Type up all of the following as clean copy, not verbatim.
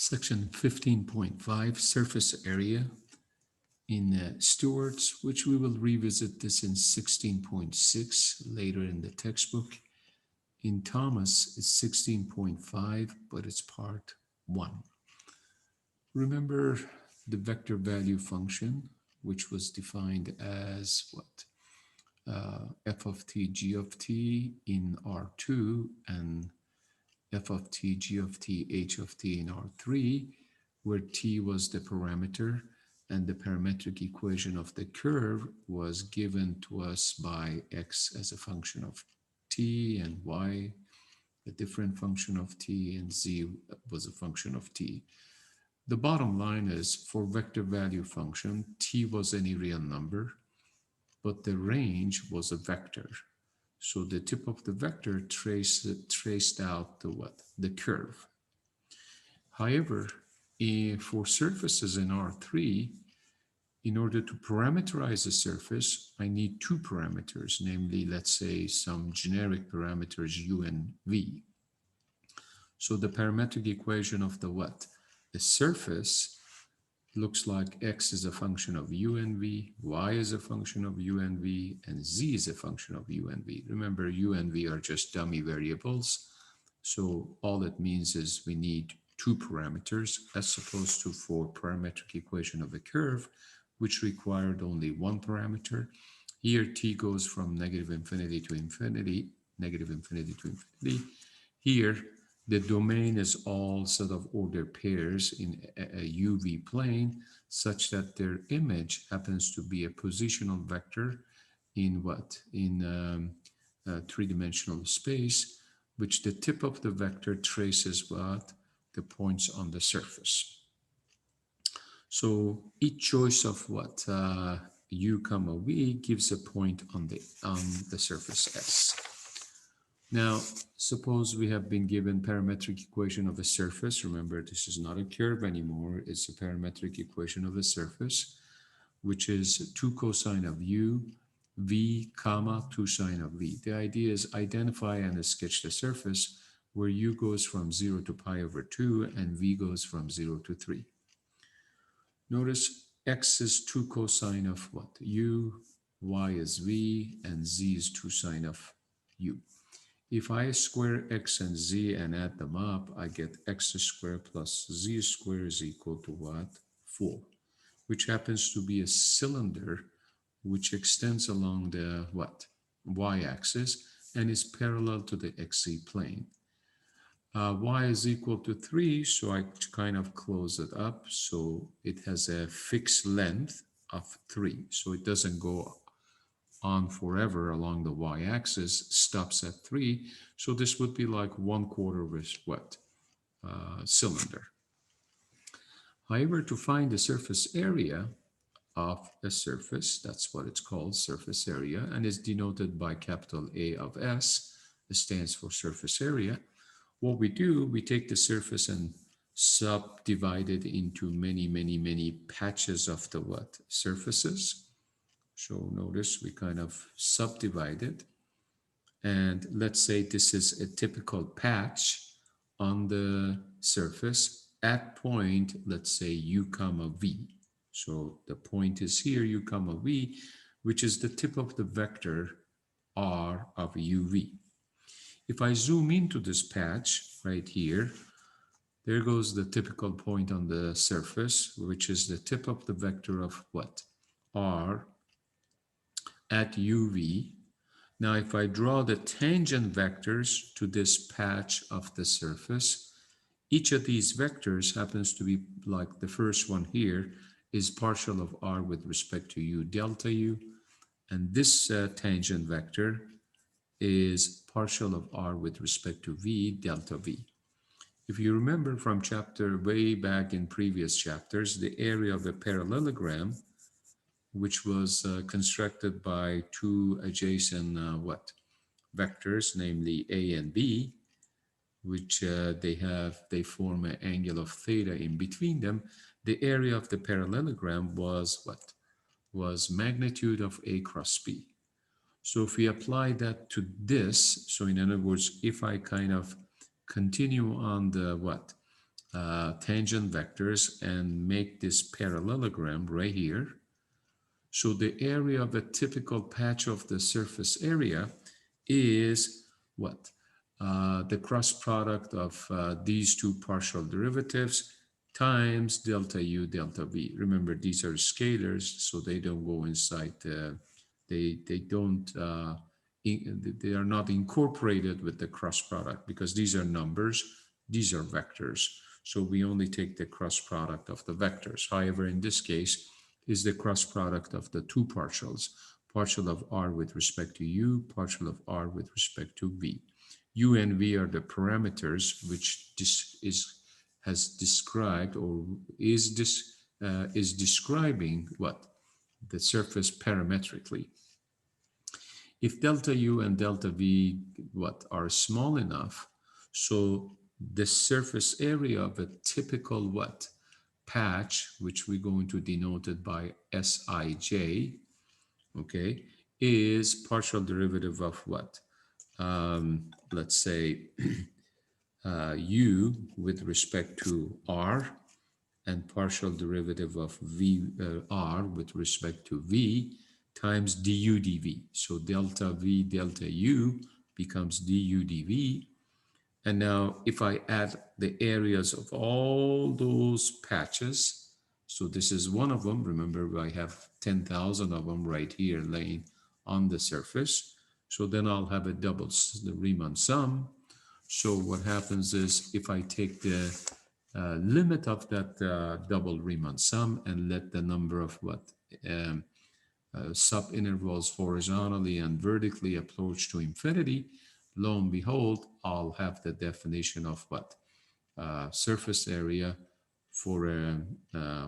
Section 15.5, surface area in Stewart's, which we will revisit this in 16.6 later in the textbook. In Thomas, it's 16.5, but it's part 1. Remember the vector value function, which was defined as what? F of t, g of t in R2, and f of t, g of t, h of t in R3, where t was the parameter, and the parametric equation of the curve was given to us by x as a function of t, and y a different function of t, and z was a function of t. The bottom line is, for vector value function, t was any real number, but the range was a vector. So the tip of the vector traced out the what? The curve. However, for surfaces in R3, in order to parameterize a surface, I need two parameters, namely, let's say, some generic parameters u and v. So the parametric equation of the what? The surface looks like x is a function of u and v, y is a function of u and v, and z is a function of u and v. Remember, u and v are just dummy variables. So all it means is we need two parameters as opposed to for parametric equation of a curve, which required only one parameter. Here t goes from negative infinity to infinity, negative infinity to infinity. Here the domain is all sort of ordered pairs in a UV plane, such that their image happens to be a positional vector in what? In three-dimensional space, which the tip of the vector traces what? The points on the surface. So each choice of what? U comma V gives a point on the surface S. Now, suppose we have been given parametric equation of a surface. Remember, this is not a curve anymore. It's a parametric equation of a surface, which is 2 cosine of u, v, comma, 2 sine of v. The idea is identify and sketch the surface where u goes from 0 to pi over 2 and v goes from 0 to 3. Notice x is 2 cosine of what? U, y is v, and z is 2 sine of u. If I square x and z and add them up, I get x squared plus z squared is equal to what? 4, which happens to be a cylinder which extends along the what? Y-axis and is parallel to the xz plane. Y is equal to 3, so I kind of close it up. So it has a fixed length of 3, so it doesn't go on forever along the y-axis, stops at 3. So this would be like 1/4 of a what? Cylinder. However, to find the surface area of a surface, that's what it's called, surface area, and is denoted by capital A of S. It stands for surface area. What we do, we take the surface and subdivide it into many patches of the what? Surfaces. So notice we kind of subdivide it. And let's say this is a typical patch on the surface at point, let's say u comma v. So the point is here, u comma v, which is the tip of the vector r of uv. If I zoom into this patch right here, there goes the typical point on the surface, which is the tip of the vector of what? R at uv. Now, if I draw the tangent vectors to this patch of the surface, each of these vectors happens to be like the first one here is partial of r with respect to u delta u, and this tangent vector is partial of r with respect to v delta v. If you remember from chapter way back in previous chapters, the area of a parallelogram, which was constructed by two adjacent vectors, namely a and b, which they form an angle of theta in between them. The area of the parallelogram was what? Was magnitude of a cross b. So if we apply that to this, so in other words, if I kind of continue on the what? tangent vectors and make this parallelogram right here. So the area of a typical patch of the surface area is what? The cross product of these two partial derivatives times delta u delta v. Remember, these are scalars, so they don't go inside. They don't. They are not incorporated with the cross product because these are numbers. These are vectors. So we only take the cross product of the vectors. However, in this case, is the cross product of the two partials, partial of r with respect to u, partial of r with respect to v. U and v are the parameters which has described or is describing what? The surface parametrically. If delta u and delta v what are small enough, so the surface area of a typical what? Patch, which we're going to denote it by Sij, okay, is partial derivative of what? Let's say u with respect to r and partial derivative of r with respect to v times du dv. So delta v delta u becomes du dv. And now if I add the areas of all those patches, so this is one of them. Remember, I have 10,000 of them right here laying on the surface. So then I'll have a double the Riemann sum. So what happens is if I take the limit of that double Riemann sum and let the number of what subintervals horizontally and vertically approach to infinity, lo and behold, I'll have the definition of what? Surface area for a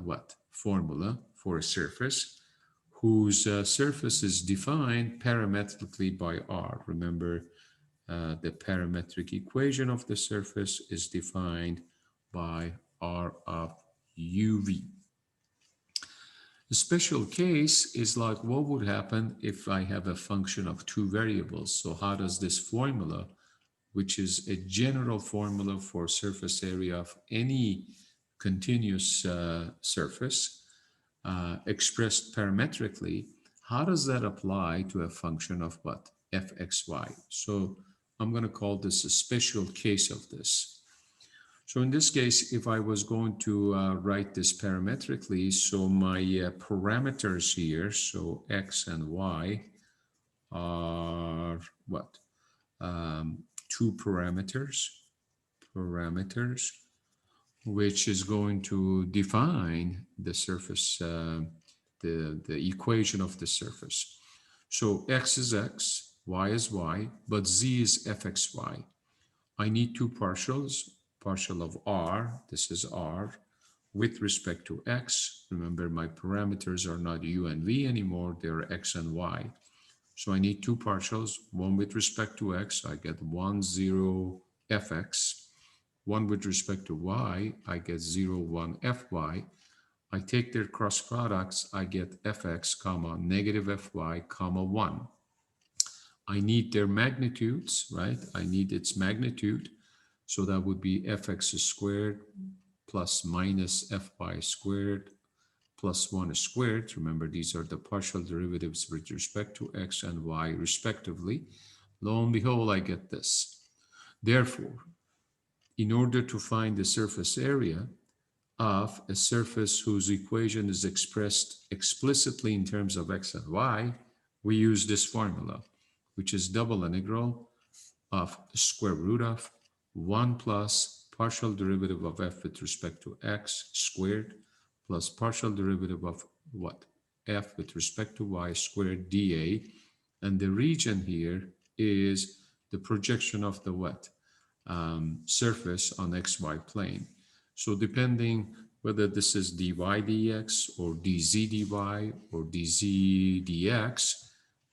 what? Formula for a surface whose surface is defined parametrically by R. Remember, the parametric equation of the surface is defined by R of UV. The special case is like what would happen if I have a function of two variables. So how does this formula, which is a general formula for surface area of any continuous surface expressed parametrically, how does that apply to a function of what? Fxy. So I'm going to call this a special case of this. So in this case, if I was going to write this parametrically, so my parameters here, so x and y are what? Two parameters, which is going to define the surface, the equation of the surface. So x is x, y is y, but z is fxy. I need two partials, partial of r, this is r, with respect to x. Remember, my parameters are not u and v anymore, they're x and y. So I need two partials, one with respect to x, I get 1, 0, fx. One with respect to y, I get 0, 1, fy. I take their cross products, I get fx, comma, negative fy, comma, 1. I need their magnitudes, right? I need its magnitude. So that would be fx squared plus minus fy squared plus 1 squared. Remember, these are the partial derivatives with respect to x and y respectively. Lo and behold, I get this. Therefore, in order to find the surface area of a surface whose equation is expressed explicitly in terms of x and y, we use this formula, which is double integral of square root of 1 plus partial derivative of f with respect to x squared plus partial derivative of what? F with respect to y squared dA. And the region here is the projection of the what? Surface on xy plane. So depending whether this is dy dx or dz dy or dz dx,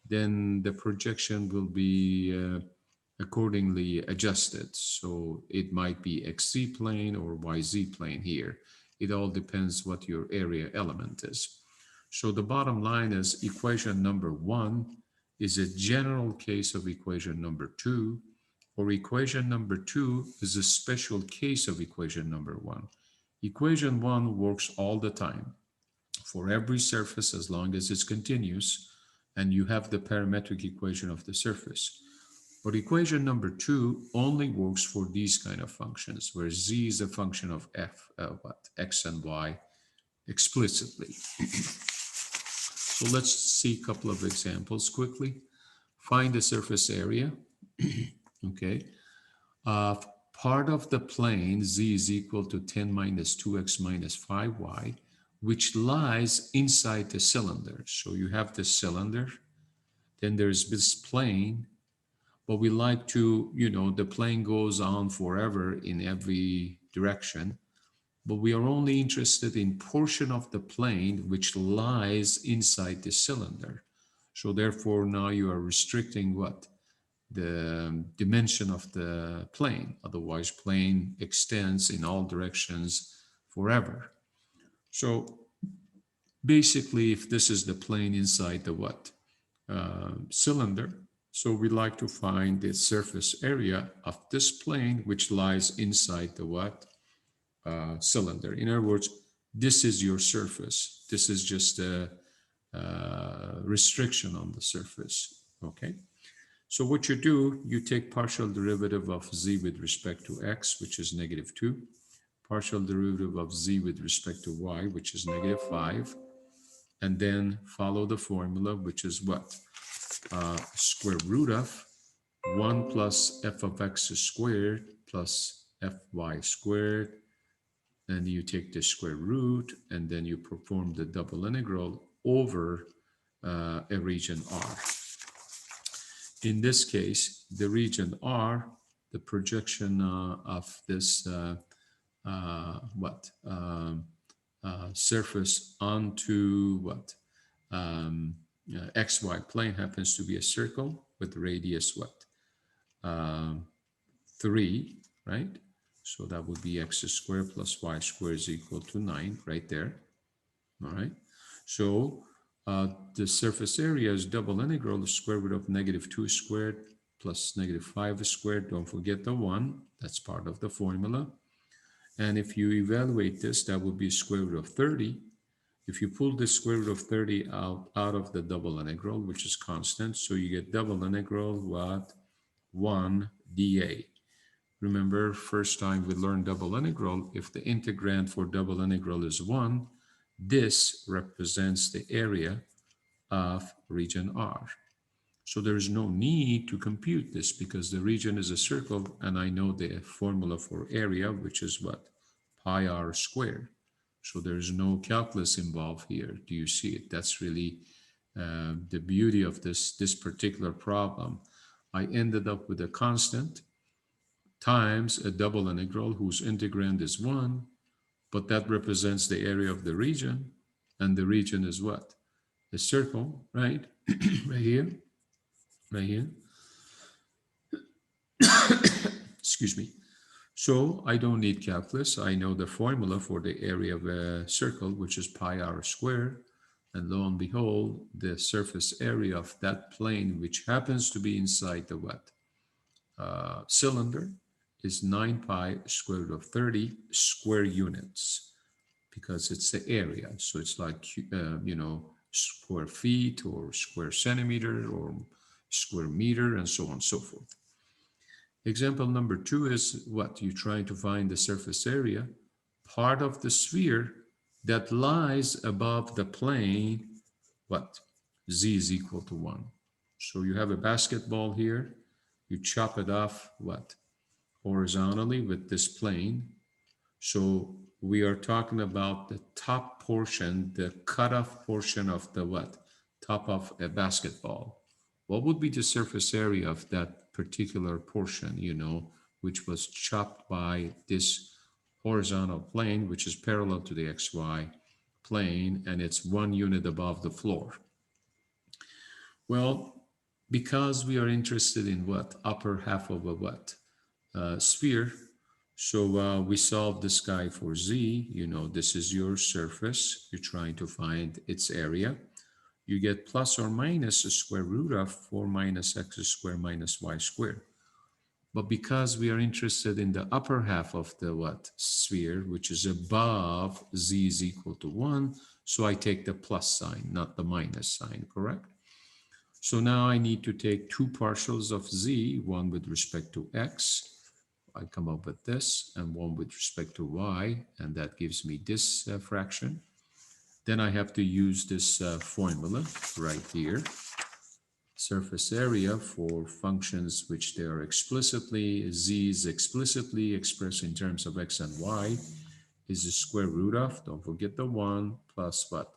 then the projection will be accordingly adjusted. So it might be xz plane or yz plane here. It all depends what your area element is. So the bottom line is equation number 1 is a general case of equation number 2, Or equation number 2 is a special case of equation number 1. Equation 1 works all the time for every surface as long as it's continuous and you have the parametric equation of the surface. But equation number 2 only works for these kind of functions, where z is a function of x and y explicitly. So let's see a couple of examples quickly. Find the surface area. Okay. Uh, Part of the plane z is equal to 10 minus 2x minus 5y, which lies inside the cylinder. So you have the cylinder, then there's this plane, but we like to, the plane goes on forever in every direction, but we are only interested in portion of the plane which lies inside the cylinder. So therefore now you are restricting what? The dimension of the plane. Otherwise, plane extends in all directions forever. So basically, if this is the plane inside the what? Cylinder, so we like to find the surface area of this plane which lies inside the what? Cylinder. In other words, this is your surface. This is just a restriction on the surface. Okay. So what you do, you take partial derivative of z with respect to x, which is -2, partial derivative of z with respect to y, which is -5, and then follow the formula, which is what? Square root of 1 plus f of x squared plus fy squared, and you take the square root, and then you perform the double integral over a region R. In this case, the region R, the projection of this surface onto what? XY plane happens to be a circle with radius what? 3, right? So that would be x squared plus y squared is equal to 9 right there. All right. So the surface area is double integral the square root of -2 squared plus -5 squared. Don't forget the 1. That's part of the formula. And if you evaluate this, that would be square root of 30. If you pull the square root of 30 out of the double integral, which is constant, so you get double integral what? 1 dA. Remember, first time we learned double integral, if the integrand for double integral is 1, this represents the area of region R. So there is no need to compute this because the region is a circle and I know the formula for area, which is what? Pi R squared. So there is no calculus involved here. Do you see it? That's really the beauty of this particular problem. I ended up with a constant times a double integral whose integrand is 1, but that represents the area of the region, and the region is what? A circle, right? Right here, right here. Excuse me. So I don't need calculus. I know the formula for the area of a circle, which is pi r squared. And lo and behold, the surface area of that plane, which happens to be inside the what? Cylinder, is 9 pi square root of 30 square units, because it's the area. So it's like, square feet or square centimeter or square meter and so on and so forth. Example number 2 is what? You're trying to find the surface area, part of the sphere that lies above the plane, what? Z is equal to 1. So you have a basketball here, you chop it off, what? Horizontally with this plane. So we are talking about the top portion, the cutoff portion of the what? Top of a basketball. What would be the surface area of that particular portion, which was chopped by this horizontal plane, which is parallel to the XY plane, and it's 1 unit above the floor? Well, because we are interested in what? Upper half of a what? Sphere. So we solve this guy for z. This is your surface. You're trying to find its area. You get plus or minus a square root of 4 minus x squared minus y squared. But because we are interested in the upper half of the what? Sphere, which is above z is equal to 1, so I take the plus sign, not the minus sign, correct? So now I need to take two partials of z, one with respect to x, I come up with this, and one with respect to y, and that gives me this fraction. Then I have to use this formula right here. Surface area for functions which they are explicitly, z is explicitly expressed in terms of x and y, is the square root of, don't forget the 1, plus what?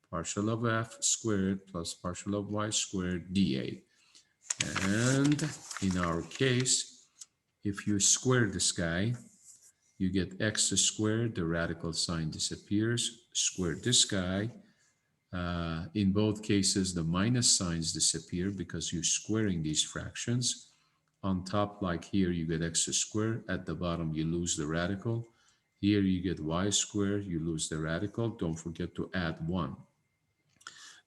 Partial of f squared plus partial of y squared dA. And in our case, if you square this guy, you get x squared, the radical sign disappears, square this guy. In both cases, the minus signs disappear because you're squaring these fractions. On top, like here, you get x squared. At the bottom, you lose the radical. Here, you get y squared. You lose the radical. Don't forget to add 1.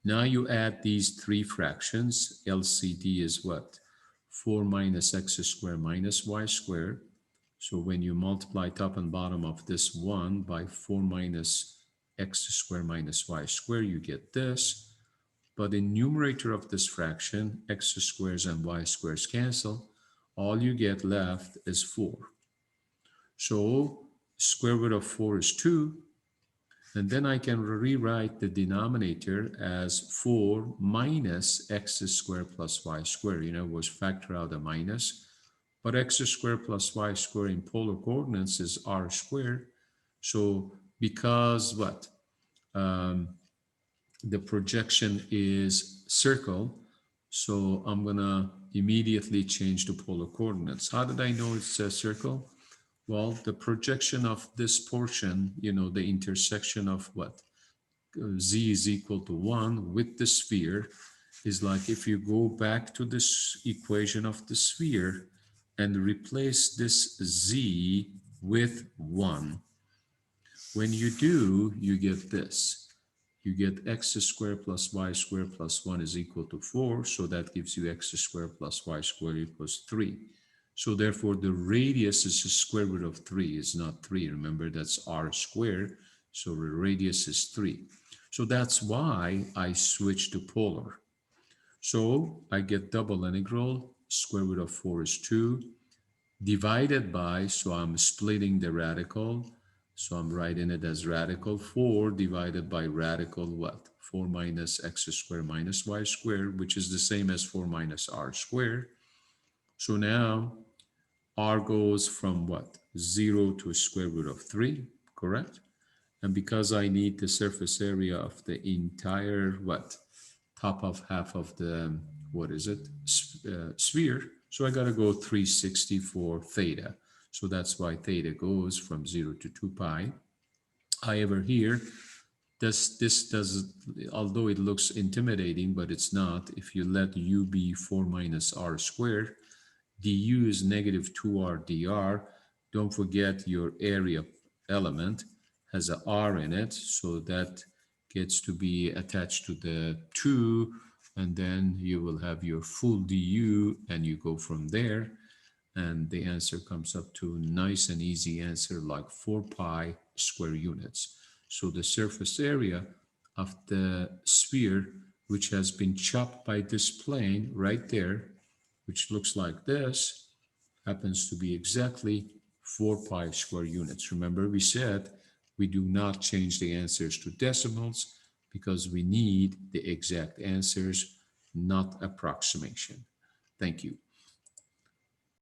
Now you add these three fractions. LCD is what? 4 minus x squared minus y squared. So when you multiply top and bottom of this 1 by 4 minus x squared minus y squared, you get this. But in numerator of this fraction, x squares and y squares cancel. All you get left is 4. So square root of 4 is 2. And then I can rewrite the denominator as 4 minus x squared plus y squared. You know, was factor out a minus. But x squared plus y squared in polar coordinates is r squared. So because what? The projection is circle, so I'm gonna immediately change the polar coordinates. How did I know it's a circle? Well, the projection of this portion, you know, the intersection of what? Z is equal to 1 with the sphere is like if you go back to this equation of the sphere and replace this Z with 1. When you do, you get this. You get x squared plus y squared plus 1 is equal to 4. So that gives you x squared plus y squared equals 3. So therefore, the radius is the square root of 3. It's not 3. Remember, that's r squared. So the radius is 3. So that's why I switch to polar. So I get double integral. Square root of 4 is 2. Divided by, so I'm splitting the radical. So I'm writing it as radical 4 divided by radical what? 4 minus x squared minus y squared, which is the same as 4 minus r squared. So now r goes from what? 0 to square root of 3, correct? And because I need the surface area of the entire what? Top of half of the, what is it? Sphere. So I got to go 360 for theta. So that's why theta goes from 0 to 2 pi. However, here, this does, although it looks intimidating, but it's not. If you let u be 4 minus r squared, du is negative 2r dr. Don't forget your area element has a r in it, so that gets to be attached to the 2, and then you will have your full du, and you go from there, and the answer comes up to nice and easy answer like 4 pi square units. So the surface area of the sphere, which has been chopped by this plane right there, which looks like this, happens to be exactly 4 pi square units. Remember, we said we do not change the answers to decimals because we need the exact answers, not approximation. Thank you.